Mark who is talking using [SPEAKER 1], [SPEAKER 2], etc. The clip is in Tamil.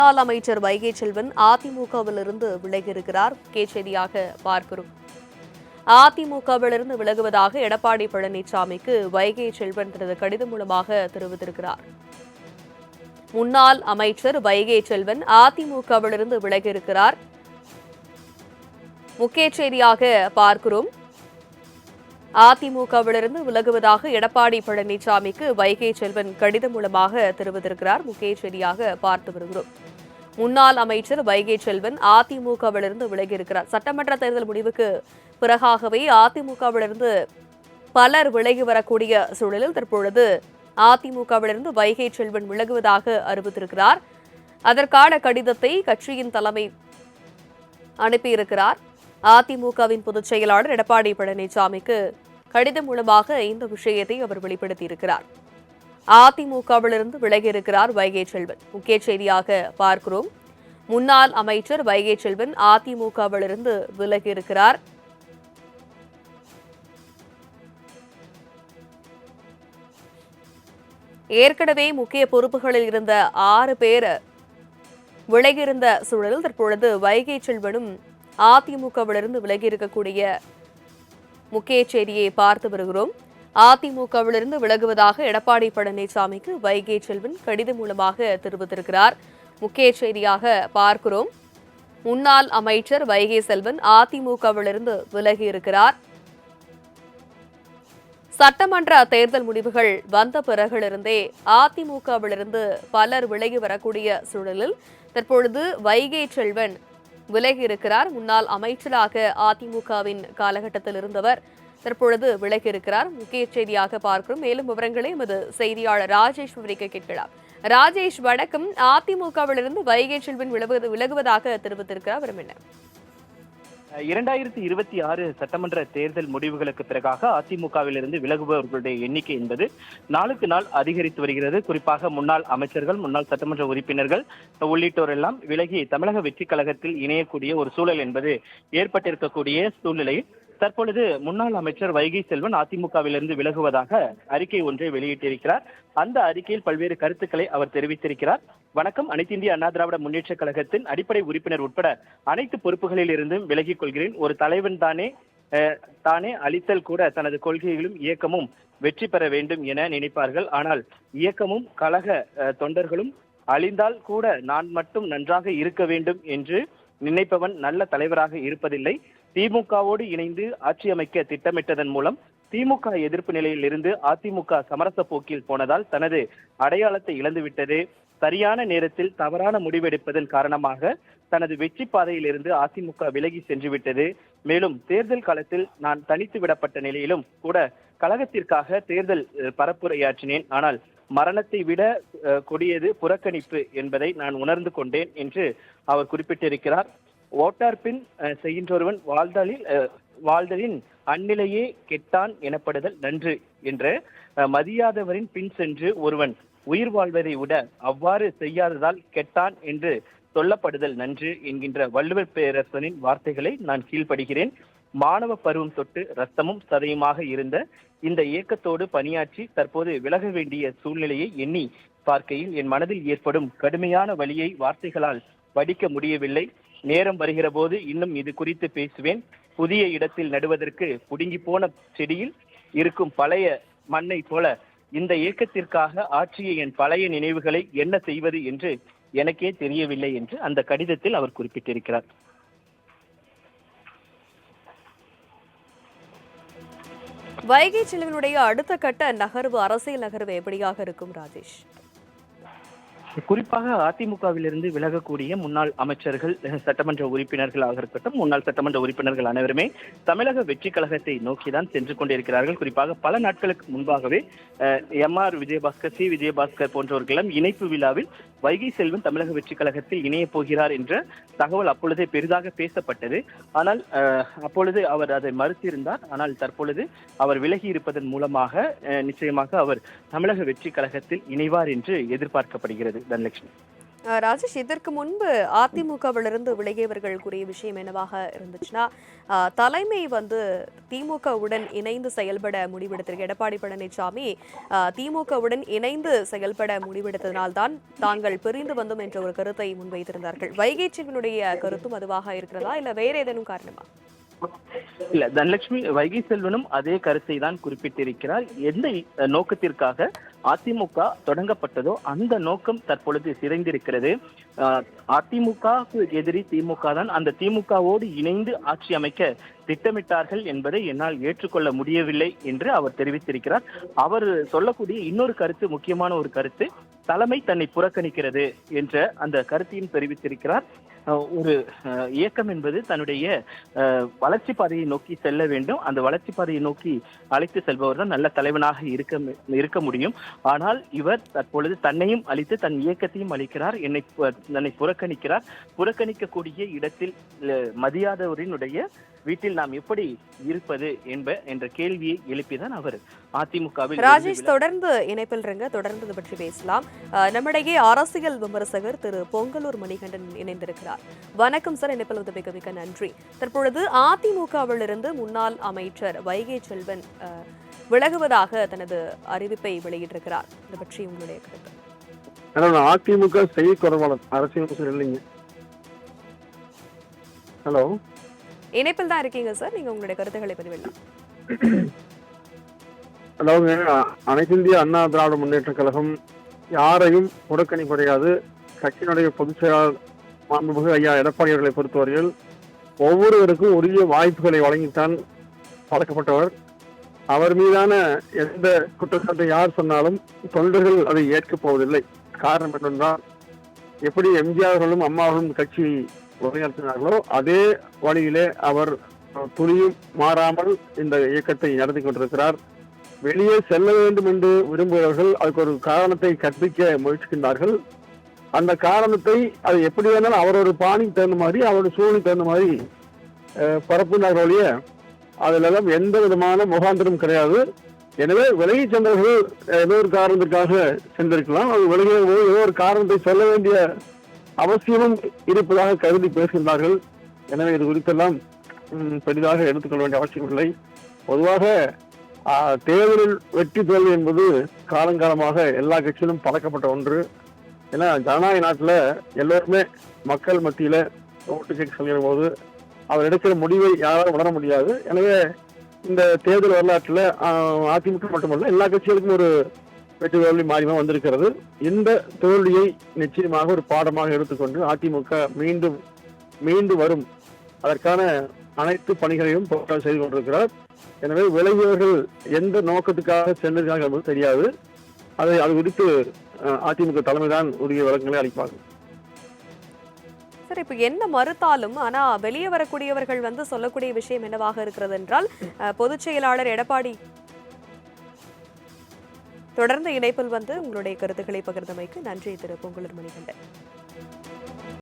[SPEAKER 1] முன்னாள் அமைச்சர் வைகை செல்வன் அதிமுகவிலிருந்து விலகியிருக்கிறார். முக்கிய செய்தியாக பார்க்கிறோம். அதிமுகவிலிருந்து விலகுவதாக எடப்பாடி பழனிசாமிக்கு வைகை செல்வன் தனது கடிதம் மூலமாக தெரிவித்திருக்கிறார். முன்னாள் அமைச்சர் வைகை செல்வன் அதிமுகவிலிருந்து விலகியிருக்கிறார். முக்கிய செய்தியாக பார்க்கிறோம். அதிமுகவிலிருந்து விலகுவதாக எடப்பாடி பழனிசாமிக்கு வைகை செல்வன் கடிதம் மூலமாக தெரிவித்திருக்கிறார். முக்கிய செய்தியாக பார்த்து வருகிறோம். முன்னாள் அமைச்சர் வைகை செல்வன் அதிமுகவிலிருந்து விலகியிருக்கிறார். சட்டமன்ற தேர்தல் முடிவுக்கு பிறகாகவே அதிமுகவிலிருந்து பலர் விலகி வரக்கூடிய சூழலில் தற்பொழுது அதிமுகவிலிருந்து வைகை செல்வன் விலகுவதாக அறிவித்திருக்கிறார். அதற்கான கடிதத்தை கட்சியின் தலைமை அனுப்பியிருக்கிறார். அதிமுகவின் பொதுச் செயலாளர் எடப்பாடி பழனிசாமிக்கு கடிதம் மூலமாக இந்த விஷயத்தை அவர் வெளிப்படுத்தியிருக்கிறார். அதிமுகவிலிருந்து விலகியிருக்கிறார் வைகை செல்வன். முக்கிய செய்தியாக பார்க்கிறோம். முன்னாள் அமைச்சர் வைகை செல்வன் அதிமுகவிலிருந்து விலகியிருக்கிறார். ஏற்கனவே முக்கிய பொறுப்புகளில் இருந்த 6 பேர் விலகியிருந்த சூழலில் தற்பொழுது வைகை செல்வனும் அதிமுகவிலிருந்து விலகியிருக்கக்கூடிய முக்கிய செய்தியை பார்த்து வருகிறோம். அதிமுகவிலிருந்து விலகுவதாக எடப்பாடி பழனிசாமிக்கு வைகை செல்வன் கடிதம் மூலமாக தெரிவித்திருக்கிறார். முக்கிய செய்தியாக பார்க்கிறோம். முன்னாள் அமைச்சர் வைகை செல்வன் அதிமுகவிலிருந்து விலகியிருக்கிறார். சட்டமன்ற தேர்தல் முடிவுகள் வந்த பிறகிலிருந்தே அதிமுகவிலிருந்து பலர் விலகி வரக்கூடிய சூழலில் தற்பொழுது வைகை செல்வன் விலகியிருக்கிறார். முன்னாள் அமைச்சராக அதிமுகவின் காலகட்டத்தில் இருந்தவர் தற்பொழுது விலகியிருக்கிறார். முக்கிய செய்தியாக பார்க்கிறோம். மேலும் விவரங்களை எமது செய்தியாளர் ராஜேஷ் விவரிக்க கேட்கலாம். ராஜேஷ், வணக்கம். அதிமுகவிலிருந்து வைகை செல்வன் விலகுவதாக தெரிவித்திருக்கிறார். வரும் என்ன?
[SPEAKER 2] 2026 சட்டமன்ற தேர்தல் முடிவுகளுக்கு பிறகாக அதிமுகவிலிருந்து விலகுபவர்களுடைய எண்ணிக்கை என்பது நாளுக்கு நாள் அதிகரித்து வருகிறது. குறிப்பாக முன்னாள் அமைச்சர்கள், முன்னாள் சட்டமன்ற உறுப்பினர்கள் உள்ளிட்டோர் எல்லாம் விலகி தமிழக வெற்றி கழகத்தில் இணையக்கூடிய ஒரு சூழல் என்பது ஏற்பட்டிருக்கக்கூடிய சூழ்நிலையில் தற்பொழுது முன்னாள் அமைச்சர் வைகை செல்வன் அதிமுகவிலிருந்து விலகுவதாக அறிக்கை ஒன்றை வெளியிட்டிருக்கிறார். அந்த அறிக்கையில் பல்வேறு கருத்துக்களை அவர் தெரிவித்திருக்கிறார். வணக்கம், அனைத்து இந்திய அண்ணா திராவிட முன்னேற்ற கழகத்தின் அடிப்படை உறுப்பினர் உட்பட அனைத்து பொறுப்புகளில் இருந்தும் விலகிக் கொள்கிறேன். ஒரு தலைவன் தானே அளித்தல் கூட தனது கொள்கைகளும் இயக்கமும் வெற்றி பெற வேண்டும் என நினைப்பார்கள். ஆனால் இயக்கமும் கழக தொண்டர்களும் அழிந்தால் கூட நான் மட்டும் நன்றாக இருக்க வேண்டும் என்று நினைப்பவன் நல்ல தலைவராக இருப்பதில்லை. திமுகவோடு இணைந்து ஆட்சி அமைக்க திட்டமிட்டதன் மூலம் திமுக எதிர்ப்பு நிலையில் இருந்து அதிமுக சமரச போக்கில் போனதால் தனது அடையாளத்தை இழந்துவிட்டது. சரியான நேரத்தில் தவறான முடிவெடுப்பதன் காரணமாக தனது வெற்றி பாதையில் இருந்து அதிமுக விலகி சென்றுவிட்டது. மேலும் தேர்தல் காலத்தில் நான் தனித்து விடப்பட்ட நிலையிலும் கூட கழகத்திற்காக தேர்தல் பரப்புரையாற்றினேன். ஆனால் மரணத்தை விட கொடியது புறக்கணிப்பு என்பதை நான் உணர்ந்து கொண்டேன் என்று அவர் குறிப்பிட்டிருக்கிறார். ஓட்டார் பின் செய்கின்றொருவன் வாழ்தலின் அந்நிலையே கெட்டான் எனப்படுதல் நன்று என்ற மதியாதவரின் பின் சென்று ஒருவன் உயிர் வாழ்வதை விட அவ்வாறு செய்யாததால் கெட்டான் என்று சொல்லப்படுதல் நன்று என்கின்ற வள்ளுவர் பேரரசனின் வார்த்தைகளை நான் கீழ்ப்படுகிறேன். மாணவ பருவம் தொட்டு ரத்தமும் சதையுமாக இருந்த இந்த இயக்கத்தோடு பணியாற்றி தற்போது விலக வேண்டிய சூழ்நிலையை எண்ணி பார்க்கையில் என் மனதில் ஏற்படும் கடுமையான வலியை வார்த்தைகளால் வடிக்க முடியவில்லை. நேரம் வருகிற போது இன்னும் இது குறித்து பேசுவேன். புதிய இடத்தில் நடுவதற்கு புடுங்கி போன செடியில் இருக்கும் பழைய மண்ணை போல இந்த இயக்கத்திற்காக ஆற்றிய என் பழைய நினைவுகளை என்ன செய்வது என்று எனக்கே தெரியவில்லை என்று அந்த கடிதத்தில் அவர் குறிப்பிட்டிருக்கிறார்.
[SPEAKER 1] வைகை செல்வனுடைய அடுத்த கட்ட நகர்வு, அரசியல் நகர்வு எப்படியாக இருக்கும் ராஜேஷ்?
[SPEAKER 2] குறிப்பாக அதிமுகவிலிருந்து விலகக்கூடிய முன்னாள் அமைச்சர்கள், சட்டமன்ற உறுப்பினர்களாக இருக்கட்டும், முன்னாள் சட்டமன்ற உறுப்பினர்கள் அனைவருமே தமிழக வெற்றி கழகத்தை நோக்கிதான் சென்று கொண்டிருக்கிறார்கள். குறிப்பாக பல நாட்களுக்கு முன்பாகவே MR விஜயபாஸ்கர், C விஜயபாஸ்கர் போன்றவர்களும் இணைப்பு விழாவில் வைகை செல்வன் தமிழக வெற்றி கழகத்தில் இணையப் போகிறார் என்ற தகவல் அப்பொழுதே பெரிதாக பேசப்பட்டது. ஆனால் அப்பொழுது அவர் அதை மறுத்திருந்தார். ஆனால் தற்பொழுது அவர் விலகி இருப்பதன் மூலமாக நிச்சயமாக அவர் தமிழக வெற்றி கழகத்தில் இணைவார் என்று எதிர்பார்க்கப்படுகிறது. தனலட்சுமி.
[SPEAKER 1] ராஜேஷ், இதற்கு முன்பு அதிமுகவிலிருந்து விலகியவர்கள் கூறிய விஷயம் என்னவாக இருந்துச்சுன்னா, தலைமை வந்து திமுகவுடன் இணைந்து செயல்பட முடிவெடுத்திருக்கு. எடப்பாடி பழனிசாமி திமுகவுடன் இணைந்து செயல்பட முடிவெடுத்ததனால்தான் தாங்கள் பிரிந்து வந்தோம் என்ற ஒரு கருத்தை முன்வைத்திருந்தார்கள். வைகை செல்வனுடைய கருத்தும் அதுவாக இருக்கிறதா, இல்ல வேற ஏதேனும் காரணமா?
[SPEAKER 2] இல்ல, தனலட்சுமி வைகை செல்வனும் அதே கருத்தை தான் குறிப்பிட்டிருக்கிறார். எந்த நோக்கத்திற்காக அதிமுக தொடங்கப்பட்டதோ அந்த நோக்கம் தற்பொழுது சிதைந்திருக்கிறது. அதிமுகவுக்கு எதிரி திமுக தான். அந்த திமுகவோடு இணைந்து ஆட்சி அமைக்க திட்டமிட்டார்கள் என்பதை என்னால் ஏற்றுக்கொள்ள முடியவில்லை என்று அவர் தெரிவித்திருக்கிறார். அவர் சொல்லக்கூடிய இன்னொரு கருத்து, முக்கியமான ஒரு கருத்து, தலைமை தன்னை புறக்கணிக்கிறது என்ற அந்த கருத்தையும் தெரிவித்திருக்கிறார். ஒரு இயக்கம் என்பது தன்னுடைய வளர்ச்சி பாதையை நோக்கி செல்ல வேண்டும். அந்த வளர்ச்சி பாதையை நோக்கி அழைத்து செல்பவர் தான் நல்ல தலைவனாக இருக்க முடியும். ஆனால் இவர் தற்பொழுது தன்னையும் அழித்து தன் இயக்கத்தையும் அளிக்கிறார். தன்னை புறக்கணிக்கிறார். புறக்கணிக்கக்கூடிய இடத்தில் மதியாதவரினுடைய வீட்டில் நாம் எப்படி இருப்பது என்ற கேள்வியை எழுப்பிதான் அவர் அதிமுகவில்.
[SPEAKER 1] ராஜேஷ், தொடர்ந்து இணைப்பில் இருங்க, தொடர்ந்து இது பற்றி பேசலாம். நம்மிடையே அரசியல் விமர்சகர் திரு பொங்கலூர் மணிகண்டன் இணைந்திருக்கிறார். வணக்கம் சார், இணைப்பில் உதவிக்கு மிக்க நன்றி. தற்பொழுது அதிமுகவில் இருந்து முன்னாள் அமைச்சர் வைகை செல்வன் விலகுவதாக தனது அறிவிப்பை வெளியிட்டிருக்கிறார். இது பற்றி உங்களுடைய கருத்து?
[SPEAKER 3] அதிமுக செய்தி தொடர்பாளர் அரசியல் இல்லைங்க. ஹலோ,
[SPEAKER 1] இணைப்பில் தான் இருக்கீங்க சார், நீங்க உங்களுடைய கருத்துக்களை பதிவிடலாம்.
[SPEAKER 3] அதாவது அனைத்து இந்திய அண்ணா திராவிட முன்னேற்ற கழகம் யாரையும் புறக்கணிப்படையாது. கட்சியினுடைய பொதுச் செயலாளர் மாண்புமிகு ஐயா எடப்பாடி அவர்களை பொறுத்தவரையில் ஒவ்வொருவருக்கும் உரிய வாய்ப்புகளை வழங்கித்தான் பழக்கப்பட்டவர். அவர் மீதான எந்த குற்றச்சாட்டை யார் சொன்னாலும் தொண்டர்கள் அதை ஏற்கப் போவதில்லை. காரணம் என்னென்றால், எப்படி எம்ஜிஆர் அவர்களும் அம்மா அவர்களும் கட்சி வழிநடத்தினார்களோ அதே வழியிலே அவர் துளியும் மாறாமல் இந்த இயக்கத்தை நடத்தி கொண்டிருக்கிறார். வெளியே செல்ல வேண்டும் என்று விரும்புபவர்கள் அதுக்கு ஒரு காரணத்தை கற்பிக்க முயற்சிக்கின்றார்கள். அந்த காரணத்தை அது எப்படி வேணாலும் அவரோட பாணிக்கு தகுந்த மாதிரி, அவரோட சூழ்நிலை தகுந்த மாதிரி பரப்புனார்கள் ஒழிய அதிலெல்லாம் எந்த விதமான முகாந்திரம் கிடையாது. எனவே விலகி சென்றவர்கள் ஏதோ ஒரு காரணத்திற்காக சென்றிருக்கலாம். அது விலகிய போது ஏதோ ஒரு காரணத்தை சொல்ல வேண்டிய அவசியமும் இருப்பதாக கருதி பேசுகின்றார்கள். எனவே இது குறித்தெல்லாம் பெரிதாக எடுத்துக்கொள்ள வேண்டிய அவசியம் இல்லை. பொதுவாக தேர்தலில் வெற்றி தோல்வி என்பது காலங்காலமாக எல்லா கட்சியிலும் பழக்கப்பட்ட ஒன்று. ஏன்னா ஜனநாயக நாட்டில் எல்லோருமே மக்கள் மத்தியில ஓட்டு கேட்க சொல்கிற போது அவர் எடுக்கிற முடிவை யாராலும் உணர முடியாது. எனவே இந்த தேர்தல் வரலாற்றில் அதிமுக மட்டுமல்ல எல்லா கட்சிகளுக்கும் ஒரு வெற்றி தோல்வி மாறிமா வந்திருக்கிறது. இந்த தோல்வியை நிச்சயமாக ஒரு பாடமாக எடுத்துக்கொண்டு அதிமுக மீண்டும் வரும் அதற்கான அனைத்து பணிகளையும் செய்து கொண்டிருக்கிறார். எனவே விலகியவர்கள் எந்த நோக்கத்துக்காக சென்றிருக்கார்கள் என்பது தெரியாது. அது குறித்து அதிமுக தலைமைதான் உரிய விளக்கங்களை அளிப்பார்கள்.
[SPEAKER 1] சார், இப்ப என்ன மறுத்தாலும் ஆனா வெளியே வரக்கூடியவர்கள் வந்து சொல்லக்கூடிய விஷயம் என்னவாக இருக்கிறது என்றால், பொதுச் செயலாளர் எடப்பாடி தொடர்ந்து இணைப்பில் வந்து உங்களுடைய கருத்துக்களை பகிர்ந்தமைக்கு நன்றி திரு பொங்கலூர் மணிகண்டன்.